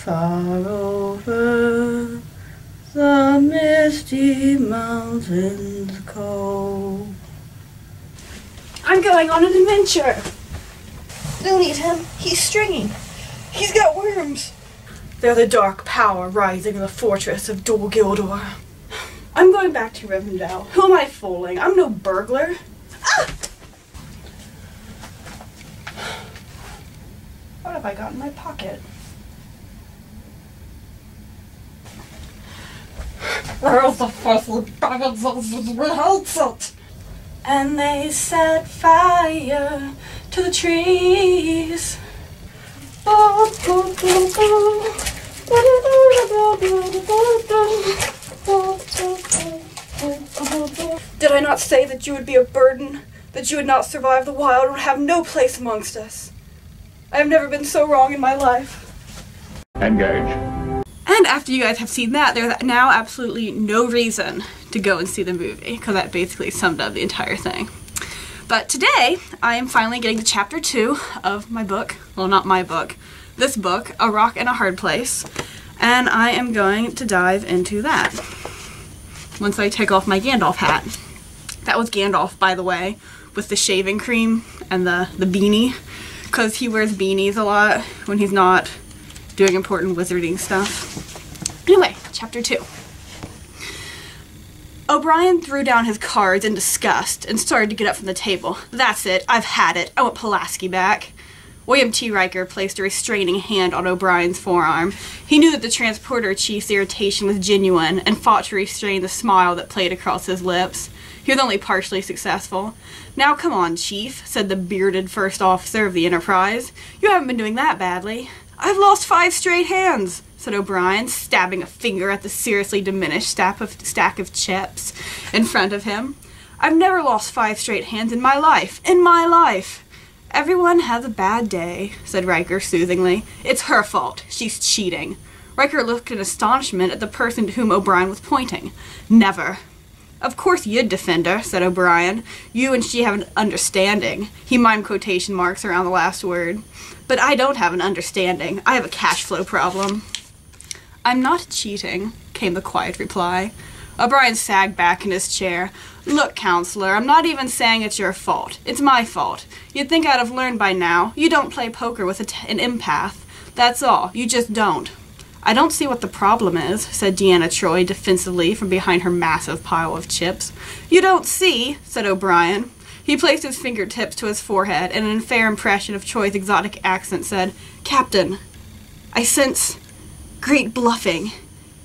far over the misty mountains cold. I'm going on an adventure. Don't eat him. He's stringy. He's got worms. They're the dark power rising in the fortress of Dol Guldur. I'm going back to Rivendell. Who am I fooling? I'm no burglar. Ah! What have I got in my pocket? Where's the fussy baggage? And they set fire to the trees. Did I not say that you would be a burden, that you would not survive the wild and would have no place amongst us? I have never been so wrong in my life. Engage. And after you guys have seen that, there's now absolutely no reason to go and see the movie, because that basically summed up the entire thing. But today, I am finally getting to chapter 2 of my book. Well, not my book. This book, A Rock in a Hard Place. And I am going to dive into that once I take off my Gandalf hat. That was Gandalf, by the way, with the shaving cream and the beanie, because he wears beanies a lot when he's not doing important wizarding stuff. Anyway, chapter 2. O'Brien threw down his cards in disgust and started to get up from the table. That's it. I've had it. I want Pulaski back. William T. Riker placed a restraining hand on O'Brien's forearm. He knew that the transporter chief's irritation was genuine and fought to restrain the smile that played across his lips. He was only partially successful. Now come on, Chief, said the bearded first officer of the Enterprise. You haven't been doing that badly. I've lost 5 straight hands, said O'Brien, stabbing a finger at the seriously diminished stack of chips in front of him. I've never lost 5 straight hands in my life. In my life. Everyone has a bad day, said Riker soothingly. It's her fault. She's cheating. Riker looked in astonishment at the person to whom O'Brien was pointing. Never. Of course you'd defend her, said O'Brien. You and she have an understanding. He mimed quotation marks around the last word. But I don't have an understanding. I have a cash flow problem. I'm not cheating, came the quiet reply. O'Brien sagged back in his chair. Look, counselor, I'm not even saying it's your fault. It's my fault. You'd think I'd have learned by now. You don't play poker with an empath. That's all. You just don't. I don't see what the problem is, said Deanna Troi defensively from behind her massive pile of chips. You don't see, said O'Brien. He placed his fingertips to his forehead and in fair impression of Troy's exotic accent said, Captain, I sense great bluffing.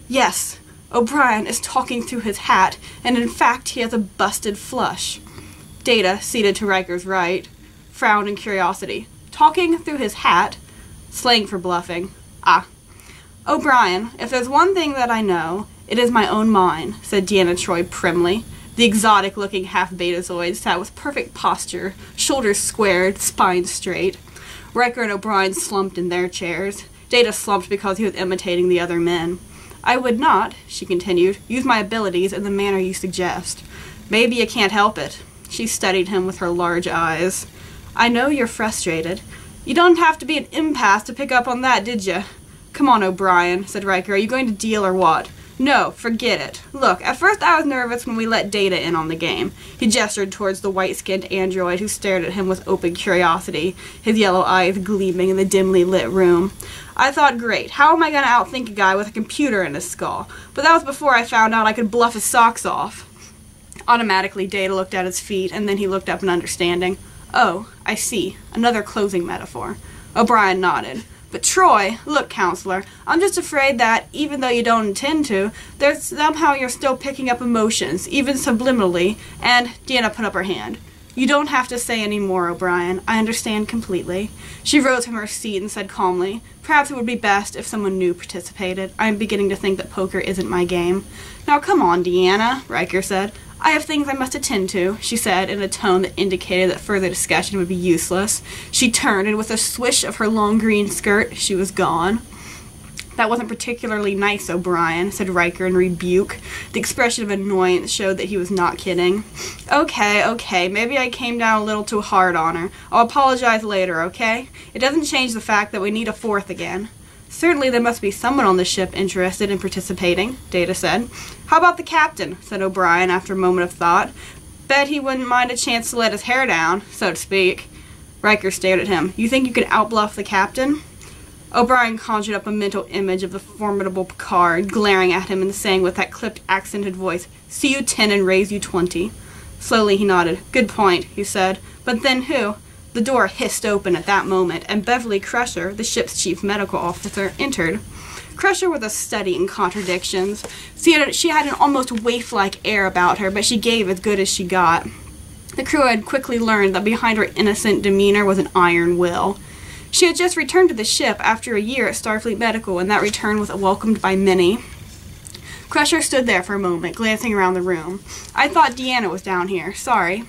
Yes, O'Brien is talking through his hat, and in fact he has a busted flush. Data, seated to Riker's right, frowned in curiosity. Talking through his hat? Slang for bluffing. Ah. O'Brien, if there's one thing that I know, it is my own mind, said Deanna Troi primly. The exotic-looking half-betazoid sat with perfect posture, shoulders squared, spine straight. Riker and O'Brien slumped in their chairs. Data slumped because he was imitating the other men. I would not, she continued, use my abilities in the manner you suggest. Maybe you can't help it. She studied him with her large eyes. I know you're frustrated. You don't have to be an empath to pick up on that, did you? Come on, O'Brien, said Riker. Are you going to deal or what? No, forget it. Look, at first I was nervous when we let Data in on the game. He gestured towards the white-skinned android who stared at him with open curiosity, his yellow eyes gleaming in the dimly lit room. I thought, great, how am I going to outthink a guy with a computer in his skull? But that was before I found out I could bluff his socks off. Automatically, Data looked at his feet, and then he looked up in understanding. Oh, I see. Another closing metaphor. O'Brien nodded. But Troi, look, counselor, I'm just afraid that, even though you don't intend to, there's somehow you're still picking up emotions, even subliminally, and Deanna put up her hand. You don't have to say any more, O'Brien. I understand completely. She rose from her seat and said calmly, perhaps it would be best if someone new participated. I am beginning to think that poker isn't my game. Now come on, Deanna, Riker said. I have things I must attend to, she said in a tone that indicated that further discussion would be useless. She turned, and with a swish of her long green skirt, she was gone. That wasn't particularly nice, O'Brien, said Riker in rebuke. The expression of annoyance showed that he was not kidding. Okay, maybe I came down a little too hard on her. I'll apologize later, okay? It doesn't change the fact that we need a fourth again. Certainly there must be someone on the ship interested in participating, Data said. How about the captain, said O'Brien after a moment of thought. Bet he wouldn't mind a chance to let his hair down, so to speak. Riker stared at him. You think you can outbluff the captain? O'Brien conjured up a mental image of the formidable Picard, glaring at him and saying with that clipped, accented voice, See you 10 and raise you 20. Slowly he nodded. Good point, he said. But then who? The door hissed open at that moment, and Beverly Crusher, the ship's chief medical officer, entered. Crusher was a study in contradictions. She had an almost waif-like air about her, but she gave as good as she got. The crew had quickly learned that behind her innocent demeanor was an iron will. She had just returned to the ship after a year at Starfleet Medical, and that return was welcomed by many. Crusher stood there for a moment, glancing around the room. I thought Deanna was down here. Sorry.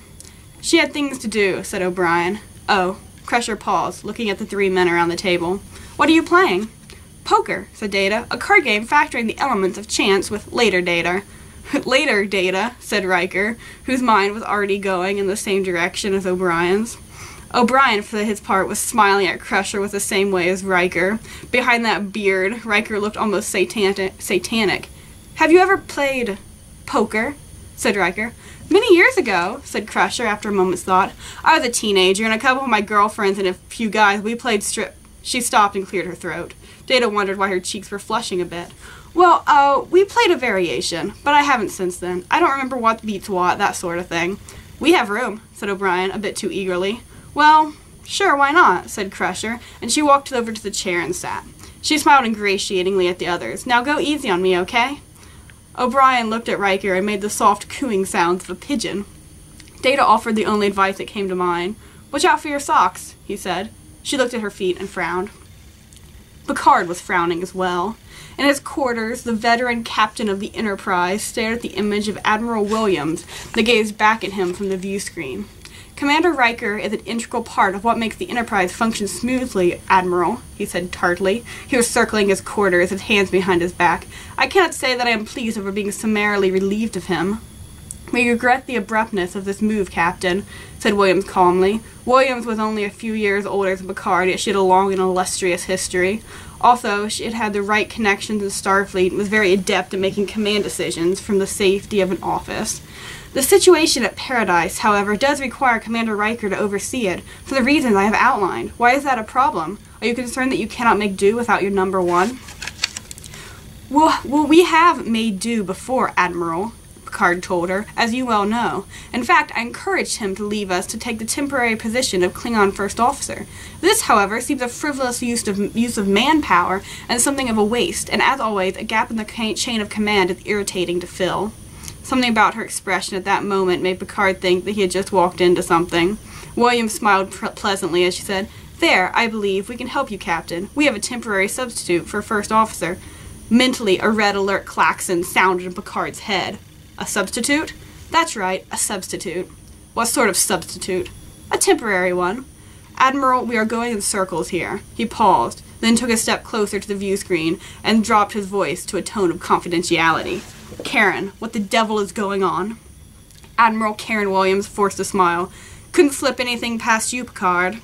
She had things to do, said O'Brien. Oh. Crusher paused, looking at the 3 men around the table. What are you playing? Poker, said Data. A card game factoring the elements of chance with later data. Later data, said Riker, whose mind was already going in the same direction as O'Brien's. O'Brien, for his part, was smiling at Crusher with the same way as Riker. Behind that beard, Riker looked almost satanic. Have you ever played poker? Said Riker. Many years ago, said Crusher after a moment's thought. I was a teenager, and a couple of my girlfriends and a few guys, we played strip. She stopped and cleared her throat. Data wondered why her cheeks were flushing a bit. Well, we played a variation, but I haven't since then. I don't remember what beats what, that sort of thing. We have room, said O'Brien, a bit too eagerly. Well, sure, why not, said Crusher, and she walked over to the chair and sat. She smiled ingratiatingly at the others. Now go easy on me, okay? O'Brien looked at Riker and made the soft cooing sounds of a pigeon. Data offered the only advice that came to mind. Watch out for your socks, he said. She looked at her feet and frowned. Picard was frowning as well. In his quarters, the veteran captain of the Enterprise stared at the image of Admiral Williams that gazed back at him from the view screen. Commander Riker is an integral part of what makes the Enterprise function smoothly, Admiral, he said tartly. He was circling his quarters, his hands behind his back. I cannot say that I am pleased over being summarily relieved of him. We regret the abruptness of this move, Captain, said Williams calmly. Williams was only a few years older than Picard, yet she had a long and illustrious history. Also, she had had the right connections in Starfleet and was very adept at making command decisions from the safety of an office. The situation at Paradise, however, does require Commander Riker to oversee it, for the reasons I have outlined. Why is that a problem? Are you concerned that you cannot make do without your number one? Well, we have made do before, Admiral, Picard told her, as you well know. In fact, I encouraged him to leave us to take the temporary position of Klingon First Officer. This, however, seems a frivolous use of manpower and something of a waste, and as always, a gap in the chain of command is irritating to fill. Something about her expression at that moment made Picard think that he had just walked into something. William smiled pleasantly as she said, There, I believe, we can help you, Captain. We have a temporary substitute for First Officer. Mentally, a red alert klaxon sounded in Picard's head. A substitute? That's right, a substitute. What sort of substitute? A temporary one. Admiral, we are going in circles here. He paused, then took a step closer to the view screen and dropped his voice to a tone of confidentiality. Karen, what the devil is going on? Admiral Karen Williams forced a smile. Couldn't slip anything past you, Picard.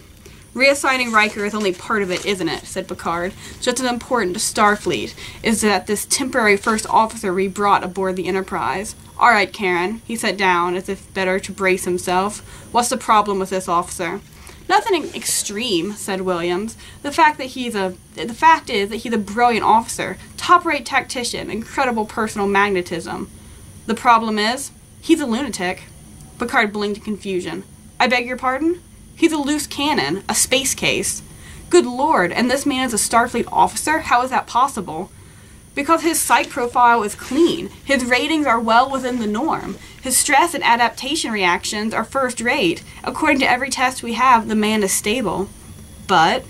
Reassigning Riker is only part of it, isn't it? Said Picard. Just as important to Starfleet is that this temporary first officer we brought aboard the Enterprise. All right, Karen. He sat down as if better to brace himself. What's the problem with this officer? Nothing extreme, said Williams. The fact is that he's a brilliant officer, top-rate tactician, incredible personal magnetism. The problem is, he's a lunatic. Picard blinked in confusion. I beg your pardon? He's a loose cannon, a space case. Good Lord, and this man is a Starfleet officer? How is that possible? Because his psych profile is clean. His ratings are well within the norm. His stress and adaptation reactions are first rate. According to every test we have, the man is stable. But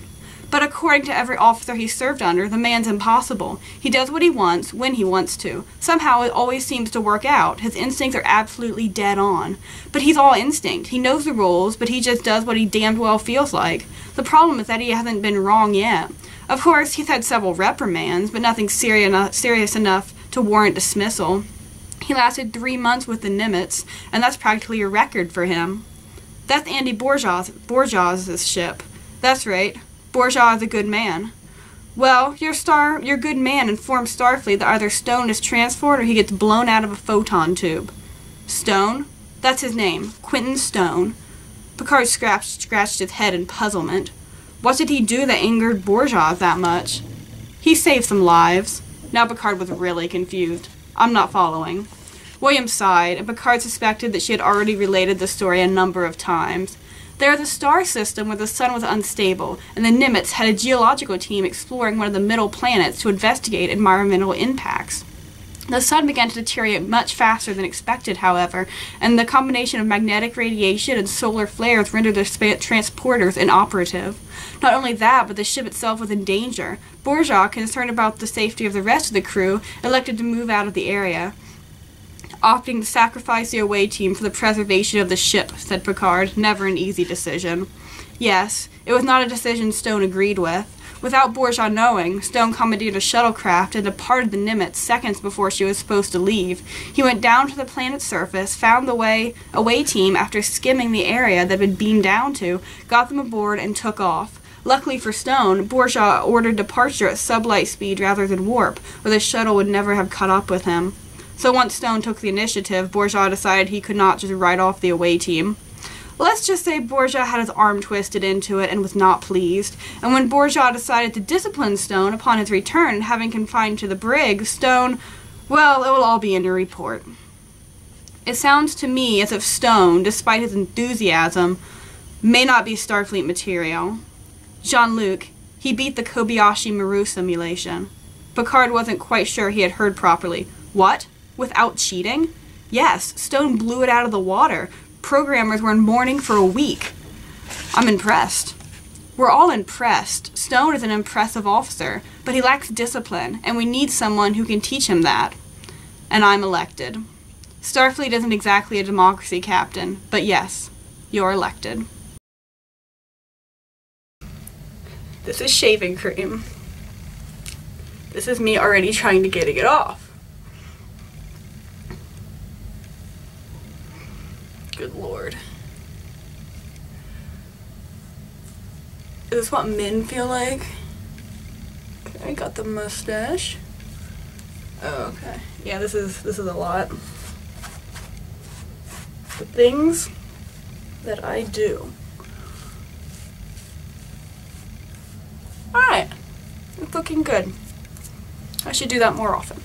according to every officer he served under, the man's impossible. He does what he wants, when he wants to. Somehow it always seems to work out. His instincts are absolutely dead on. But he's all instinct. He knows the rules, but he just does what he damned well feels like. The problem is that he hasn't been wrong yet. Of course, he's had several reprimands, but nothing serious enough to warrant dismissal. He lasted 3 months with the Nimitz, and that's practically a record for him. That's Andy Borja's ship. That's right. Borja is a good man. Well, your good man informed Starfleet that either Stone is transferred or he gets blown out of a photon tube. Stone? That's his name. Quentin Stone. Picard scratched his head in puzzlement. What did he do that angered Borgia that much? He saved some lives. Now Picard was really confused. I'm not following. William sighed, and Picard suspected that she had already related the story a number of times. There was a star system where the sun was unstable, and the Nimitz had a geological team exploring one of the middle planets to investigate environmental impacts. The sun began to deteriorate much faster than expected, however, and the combination of magnetic radiation and solar flares rendered the transporters inoperative. Not only that, but the ship itself was in danger. Borgia, concerned about the safety of the rest of the crew, elected to move out of the area. Opting to sacrifice the away team for the preservation of the ship, said Picard, never an easy decision. Yes, it was not a decision Stone agreed with. Without Borgia knowing, Stone commandeered a shuttlecraft and departed the Nimitz seconds before she was supposed to leave. He went down to the planet's surface, found the away team after skimming the area that had been beamed down to, got them aboard, and took off. Luckily for Stone, Borgia ordered departure at sublight speed rather than warp, or the shuttle would never have caught up with him. So once Stone took the initiative, Borgia decided he could not just write off the away team. Let's just say Borgia had his arm twisted into it and was not pleased. And when Borgia decided to discipline Stone upon his return, having confined to the brig, Stone, well, it will all be in your report. It sounds to me as if Stone, despite his enthusiasm, may not be Starfleet material. Jean-Luc, he beat the Kobayashi Maru simulation. Picard wasn't quite sure he had heard properly. What? Without cheating? Yes, Stone blew it out of the water. Programmers were in mourning for a week. I'm impressed. We're all impressed. Stone is an impressive officer, but he lacks discipline, and we need someone who can teach him that. And I'm elected. Starfleet isn't exactly a democracy, Captain, but yes, you're elected. This is shaving cream. This is me already trying to get it off. Good lord. Is this what men feel like? Okay, got the mustache. Oh, okay. Yeah, this is a lot. The things that I do. Alright. It's looking good. I should do that more often.